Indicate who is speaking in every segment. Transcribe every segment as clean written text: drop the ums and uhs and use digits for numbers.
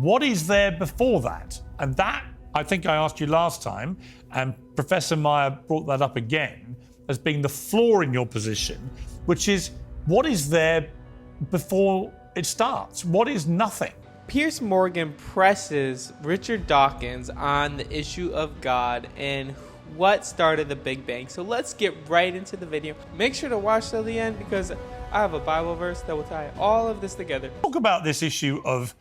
Speaker 1: what is there before that? And that, I think I asked you last time, and Professor Meyer brought that up again as being the flaw in your position, which is what is there before it starts? What is nothing?
Speaker 2: Piers Morgan presses Richard Dawkins on the issue of God and what started the Big Bang. So let's get right into the video. Make sure to watch till the end because I have a Bible verse that will tie all of this together.
Speaker 1: Talk about this issue of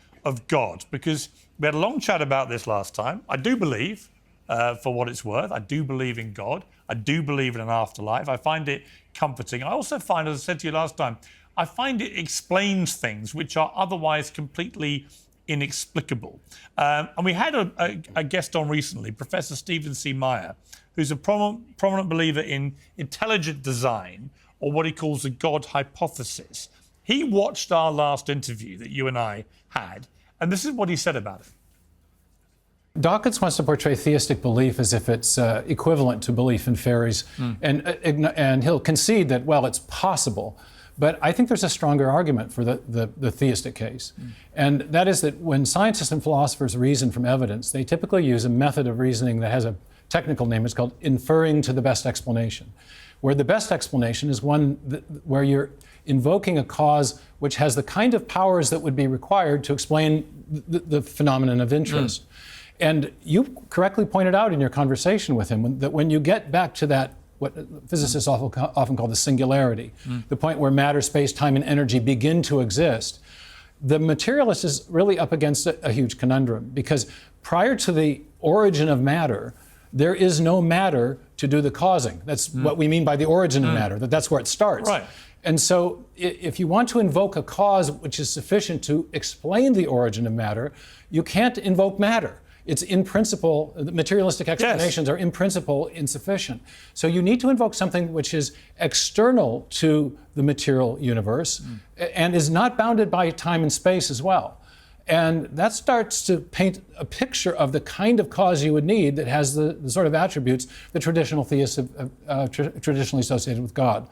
Speaker 1: God, because we had a long chat about this last time. I do believe, for what it's worth, I do believe in God. I do believe in an afterlife. I find it comforting. I also find, as I said to you last time, I find it explains things which are otherwise completely inexplicable. And we had a guest on recently, Professor Stephen C. Meyer, who's a prominent believer in intelligent design, or what he calls the God hypothesis. He watched our last interview that you and I had, and this is what he said about it.
Speaker 3: Dawkins wants to portray theistic belief as if it's equivalent to belief in fairies, and he'll concede that, well, it's possible. But I think there's a stronger argument for the theistic case. And that is that when scientists and philosophers reason from evidence, they typically use a method of reasoning that has a technical name. It's called inferring to the best explanation, where the best explanation is one where you're invoking a cause which has the kind of powers that would be required to explain the phenomenon of interest. And you correctly pointed out in your conversation with him that when you get back to that, what physicists often call the singularity, the point where matter, space, time, and energy begin to exist, the materialist is really up against a huge conundrum, because prior to the origin of matter, there is no matter to do the causing. That's what we mean by the origin of matter, that's where it starts.
Speaker 1: Right.
Speaker 3: And so if you want to invoke a cause which is sufficient to explain the origin of matter, you can't invoke matter. It's in principle, the materialistic explanations are in principle insufficient. So you need to invoke something which is external to the material universe and is not bounded by time and space as well. And that starts to paint a picture of the kind of cause you would need that has the sort of attributes that traditional theists have traditionally associated with God.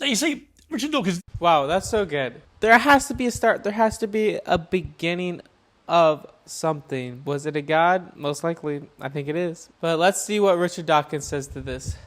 Speaker 1: Now, you see, Richard Dawkins...
Speaker 2: Wow, that's so good. There has to be a start. There has to be a beginning of something. Was it a God? Most likely, I think it is. But let's see what Richard Dawkins says to this.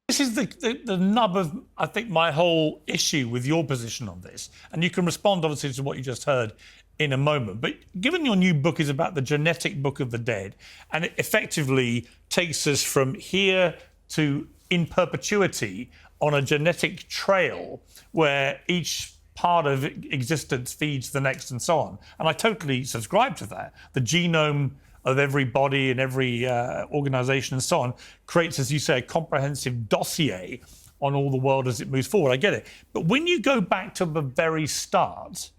Speaker 1: This is the nub of, I think, my whole issue with your position on this. And you can respond, obviously, to what you just heard in a moment. But given your new book is about the genetic book of the dead, and it effectively takes us from here to in perpetuity on a genetic trail where each part of existence feeds the next and so on. And I totally subscribe to that. The genome of every body and every organization and so on creates, as you say, a comprehensive dossier on all the world as it moves forward. I get it. But when you go back to the very start,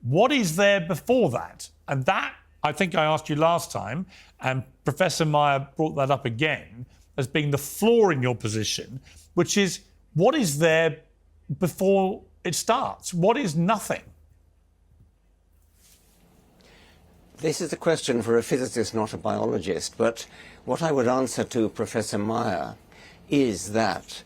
Speaker 1: what is there before that? And that, I think I asked you last time, and Professor Meyer brought that up again as being the flaw in your position, which is what is there before it starts? What is nothing?
Speaker 4: This is a question for a physicist, not a biologist, but what I would answer to Professor Meyer is that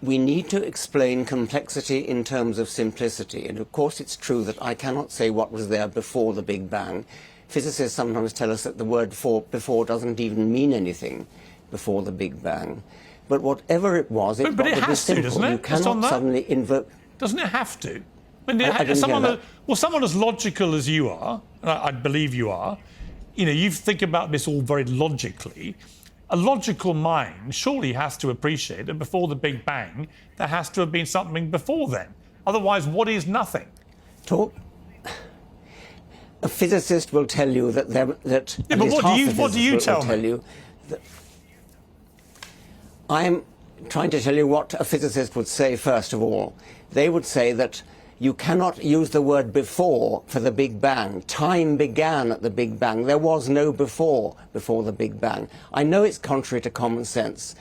Speaker 4: we need to explain complexity in terms of simplicity. And of course it's true that I cannot say what was there before the Big Bang. Physicists sometimes tell us that the word before doesn't even mean anything before the Big Bang. But whatever it was, it
Speaker 1: but it
Speaker 4: got to be
Speaker 1: has to,
Speaker 4: simple.
Speaker 1: doesn't it?
Speaker 4: You cannot suddenly invoke...
Speaker 1: Doesn't it have to? I
Speaker 4: mean,
Speaker 1: someone as logical as you are, and I believe you are, you think about this all very logically. A logical mind surely has to appreciate that before the Big Bang, there has to have been something before then. Otherwise, what is nothing?
Speaker 4: A physicist will tell you that
Speaker 1: yeah, but what do you tell me?
Speaker 4: I'm trying to tell you what a physicist would say first of all. They would say that you cannot use the word before for the Big Bang. Time began at the Big Bang. There was no before the Big Bang. I know it's contrary to common sense.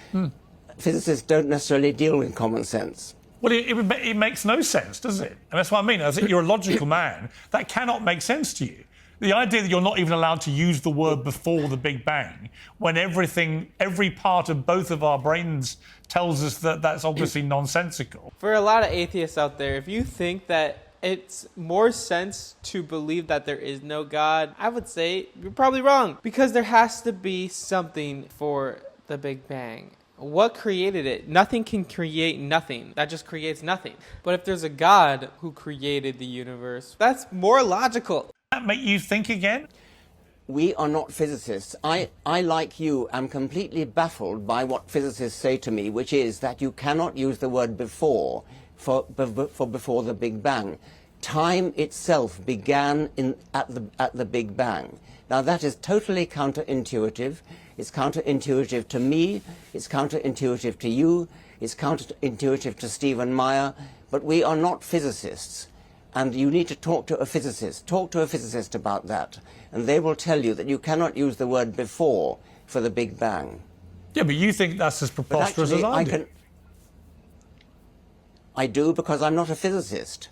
Speaker 4: Physicists don't necessarily deal with common sense.
Speaker 1: Well, it makes no sense, does it? And that's what I mean. I think you're a logical man. That cannot make sense to you. The idea that you're not even allowed to use the word before the Big Bang, when every part of both of our brains tells us that that's obviously nonsensical.
Speaker 2: For a lot of atheists out there, if you think that it's more sense to believe that there is no God, I would say you're probably wrong. Because there has to be something for the Big Bang. What created it? Nothing can create nothing. That just creates nothing. But if there's a God who created the universe, that's more logical.
Speaker 1: That make you think again?
Speaker 4: We are not physicists. I, like you, am completely baffled by what physicists say to me, which is that you cannot use the word before for before the Big Bang. Time itself began at the Big Bang. Now that is totally counterintuitive. It's counterintuitive to me. It's counterintuitive to you. It's counterintuitive to Stephen Meyer. But we are not physicists. And you need to talk to a physicist. Talk to a physicist about that. And they will tell you that you cannot use the word before for the Big Bang.
Speaker 1: Yeah, but you think that's as preposterous as I do.
Speaker 4: I do, because I'm not a physicist.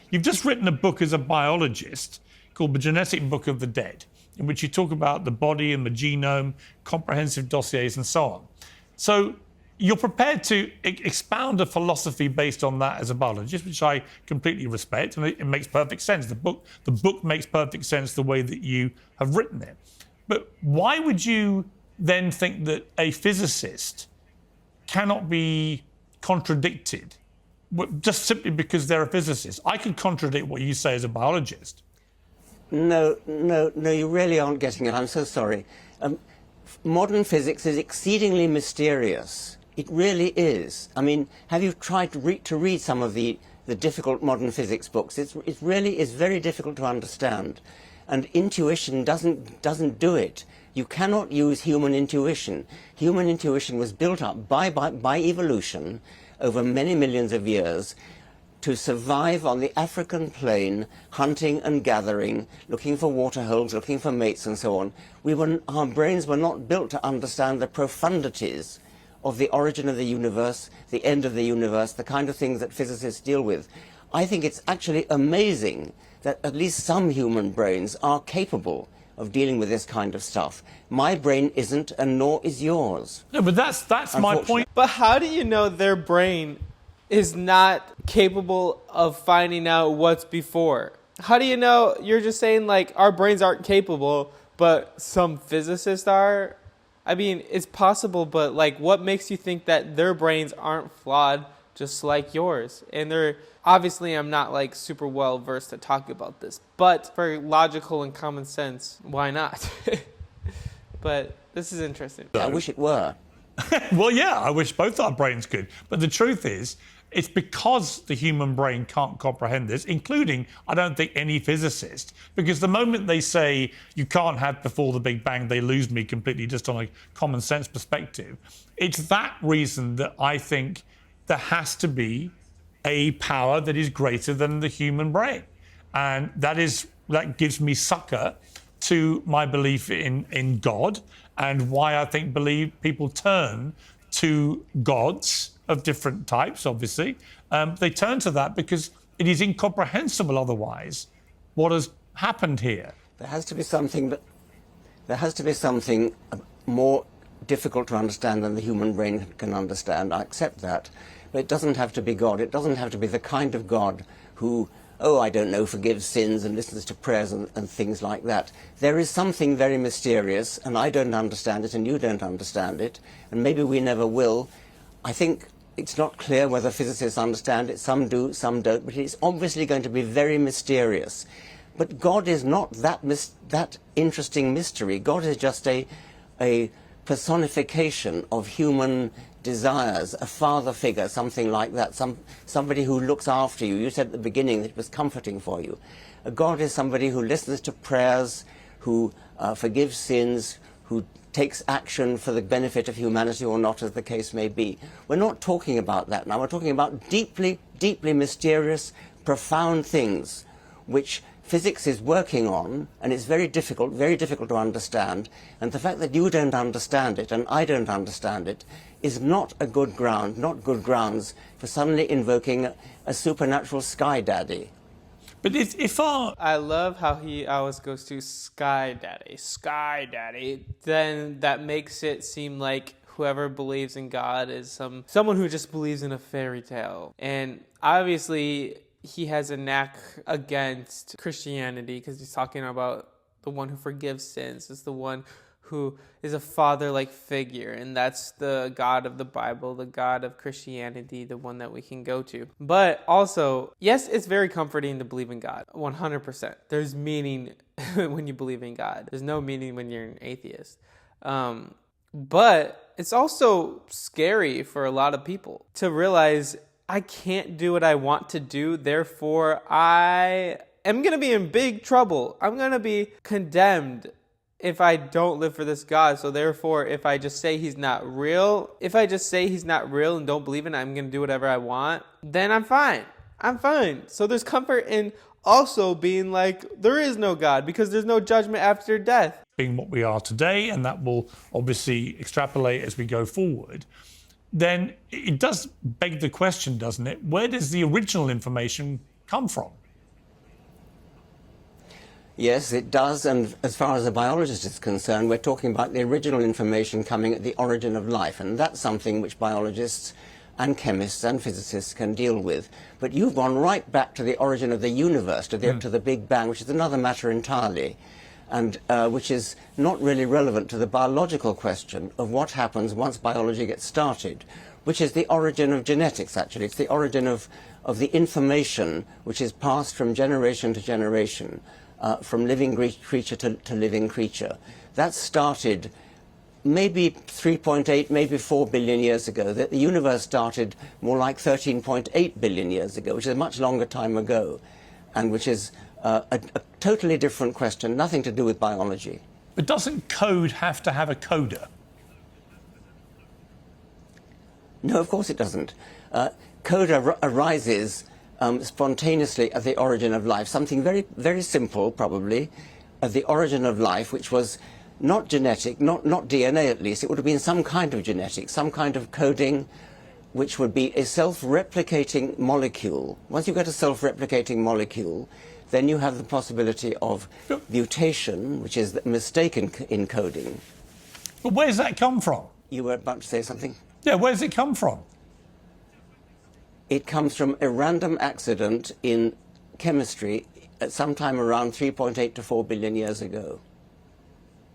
Speaker 1: You've just written a book as a biologist called The Genetic Book of the Dead, in which you talk about the body and the genome, comprehensive dossiers and so on. So you're prepared to expound a philosophy based on that as a biologist, which I completely respect, and it makes perfect sense. The book makes perfect sense the way that you have written it. But why would you then think that a physicist cannot be contradicted just simply because they're a physicist? I can contradict what you say as a biologist.
Speaker 4: No, you really aren't getting it. I'm so sorry. Modern physics is exceedingly mysterious. It really is. I mean, have you tried to read some of the difficult modern physics books? It really is very difficult to understand. And intuition doesn't do it. You cannot use human intuition. Human intuition was built up by evolution over many millions of years to survive on the African plain, hunting and gathering, looking for water holes, looking for mates and so on. Our brains were not built to understand the profundities of the origin of the universe, the end of the universe, the kind of things that physicists deal with. I think it's actually amazing that at least some human brains are capable of dealing with this kind of stuff. My brain isn't, and nor is yours.
Speaker 1: No, but that's my point.
Speaker 2: But how do you know their brain is not capable of finding out what's before? How do you know? You're just saying, like, our brains aren't capable, but some physicists are? I mean, it's possible, but, like, what makes you think that their brains aren't flawed just like yours? And they're... Obviously, I'm not, like, super well versed to talk about this, but for logical and common sense, why not? But this is interesting.
Speaker 4: I wish it were.
Speaker 1: Well, yeah, I wish both our brains could. But the truth is, it's because the human brain can't comprehend this, including, I don't think, any physicist. Because the moment they say you can't have before the Big Bang, they lose me completely just on a common sense perspective. It's that reason that I think there has to be a power that is greater than the human brain. And that gives me succor to my belief in God, and why I think people turn to gods of different types, obviously. They turn to that because it is incomprehensible otherwise what has happened here.
Speaker 4: There has to be something more difficult to understand than the human brain can understand. I accept that. But it doesn't have to be God. It doesn't have to be the kind of God who, I don't know, forgives sins and listens to prayers and things like that. There is something very mysterious, and I don't understand it, and you don't understand it, and maybe we never will. I think it's not clear whether physicists understand it. Some do, some don't, but it's obviously going to be very mysterious. But God is not that interesting mystery. God is just a personification of human desires, a father figure, something like that, somebody who looks after you. You said at the beginning that it was comforting for you. A God is somebody who listens to prayers, who forgives sins, who takes action for the benefit of humanity or not, as the case may be. We're not talking about that now. We're talking about deeply, deeply mysterious, profound things which physics is working on, and it's very difficult to understand. And the fact that you don't understand it and I don't understand it is not good grounds for suddenly invoking a supernatural sky daddy.
Speaker 1: But if our...
Speaker 2: I love how he always goes to sky daddy. Then that makes it seem like whoever believes in God is someone who just believes in a fairy tale. And obviously, he has a knack against Christianity because he's talking about the one who forgives sins is the one who is a father-like figure, and that's the God of the Bible, the God of Christianity, the one that we can go to. But also, yes, it's very comforting to believe in God, 100%. There's meaning when you believe in God. There's no meaning when you're an atheist. But it's also scary for a lot of people to realize I can't do what I want to do, therefore I am going to be in big trouble. I'm going to be condemned if I don't live for this God. So therefore, if I just say he's not real, and don't believe in it, I'm going to do whatever I want, then I'm fine. I'm fine. So there's comfort in also being like, there is no God because there's no judgment after death.
Speaker 1: Being what we are today, and that will obviously extrapolate as we go forward, then it does beg the question, doesn't it? Where does the original information come from?
Speaker 4: Yes, it does, and as far as a biologist is concerned, we're talking about the original information coming at the origin of life, and that's something which biologists and chemists and physicists can deal with. But you've gone right back to the origin of the universe, to the Big Bang, which is another matter entirely, and which is not really relevant to the biological question of what happens once biology gets started, which is the origin of genetics, actually. It's the origin of the information which is passed from generation to generation, from living creature to living creature. That started maybe 3.8, maybe 4 billion years ago. The universe started more like 13.8 billion years ago, which is a much longer time ago, and which is a totally different question, nothing to do with biology.
Speaker 1: But doesn't code have to have a coder?
Speaker 4: No, of course it doesn't. Code arises spontaneously at the origin of life. Something very, very simple, probably, at the origin of life, which was not genetic, not DNA at least. It would have been some kind of genetic, some kind of coding, which would be a self-replicating molecule. Once you get a self-replicating molecule, then you have the possibility of mutation, which is the mistake in coding.
Speaker 1: But where does that come from?
Speaker 4: You were about to say something?
Speaker 1: Yeah, where does it come from?
Speaker 4: It comes from a random accident in chemistry at some time around 3.8 to 4 billion years ago.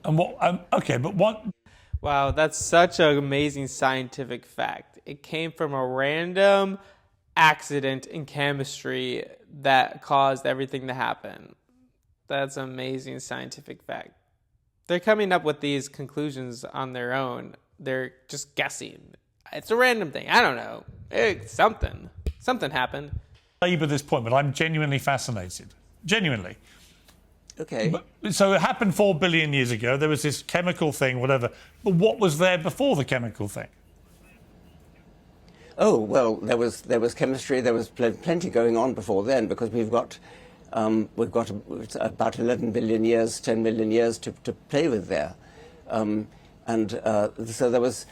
Speaker 1: And what? Okay, but what?
Speaker 2: Wow, that's such an amazing scientific fact. It came from a random accident in chemistry that caused everything to happen. That's an amazing scientific fact. They're coming up with these conclusions on their own. They're just guessing. It's a random thing. I don't know. Something happened.
Speaker 1: Labour this point, but I'm genuinely fascinated. Genuinely.
Speaker 4: Okay.
Speaker 1: So it happened 4 billion years ago. There was this chemical thing, whatever. But what was there before the chemical thing?
Speaker 4: Oh, well, there was chemistry. There was plenty going on before then, because we've got about 11 billion years, 10 million years to play with there, so there was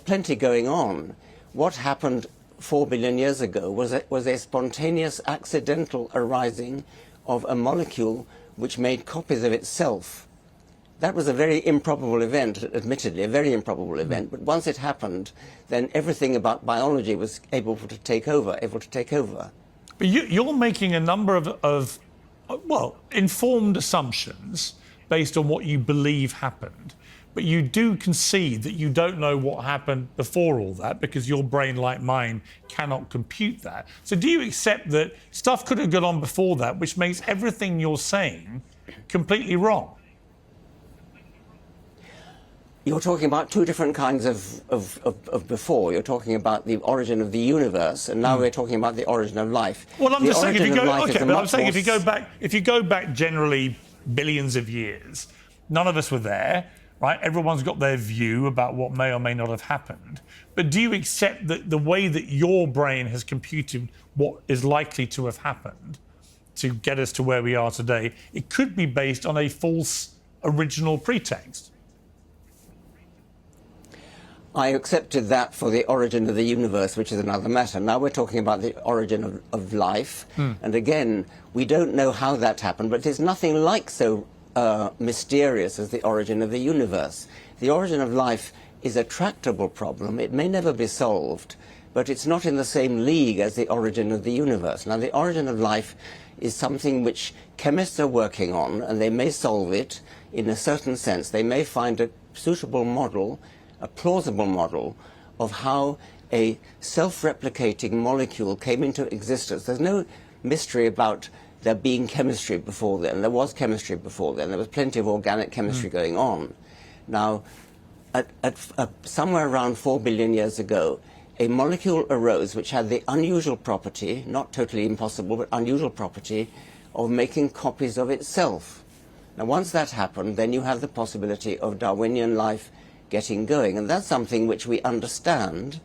Speaker 4: plenty going on. What happened 4 billion years ago was a spontaneous, accidental arising of a molecule which made copies of itself. That was a very improbable event, admittedly, a very improbable event. But once it happened, then everything about biology was able to take over.
Speaker 1: But you're making a number of informed assumptions based on what you believe happened. But you do concede that you don't know what happened before all that, because your brain, like mine, cannot compute that. So do you accept that stuff could have gone on before that, which makes everything you're saying completely wrong?
Speaker 4: You're talking about two different kinds of before. You're talking about the origin of the universe, and now we're talking about the origin of life.
Speaker 1: Well, I'm just saying, if you go back generally billions of years, none of us were there, right? Everyone's got their view about what may or may not have happened. But do you accept that the way that your brain has computed what is likely to have happened to get us to where we are today, it could be based on a false original pretext?
Speaker 4: I accepted that for the origin of the universe, which is another matter. Now we're talking about the origin of life. And again, we don't know how that happened, but it's nothing like so mysterious as the origin of the universe. The origin of life is a tractable problem. It may never be solved, but it's not in the same league as the origin of the universe. Now, the origin of life is something which chemists are working on, and they may solve it in a certain sense. They may find a suitable model, a plausible model, of how a self-replicating molecule came into existence. There's no mystery about there being chemistry before then. There was chemistry before then. There was plenty of organic chemistry going on. Now, somewhere around 4 billion years ago, a molecule arose which had the unusual property, not totally impossible, but unusual property, of making copies of itself. Now, once that happened, then you have the possibility of Darwinian life getting going. And that's something which we understand.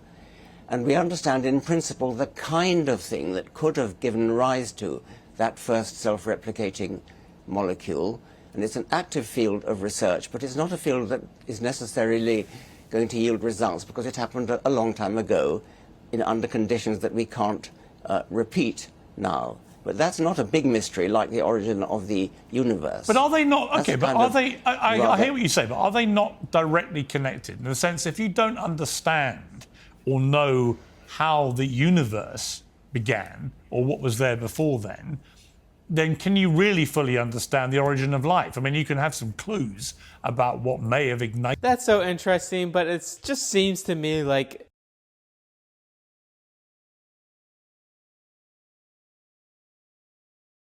Speaker 4: And we understand in principle the kind of thing that could have given rise to that first self-replicating molecule. And it's an active field of research, but it's not a field that is necessarily going to yield results because it happened a long time ago under conditions that we can't repeat now. But that's not a big mystery like the origin of the universe.
Speaker 1: But are they not, okay, but are they, I
Speaker 4: rather,
Speaker 1: hear what you say, but are they not directly connected? In the sense, if you don't understand or know how the universe began or what was there before then can you really fully understand the origin of life? I mean, you can have some clues about what may have ignited.
Speaker 2: That's so interesting, but it just seems to me like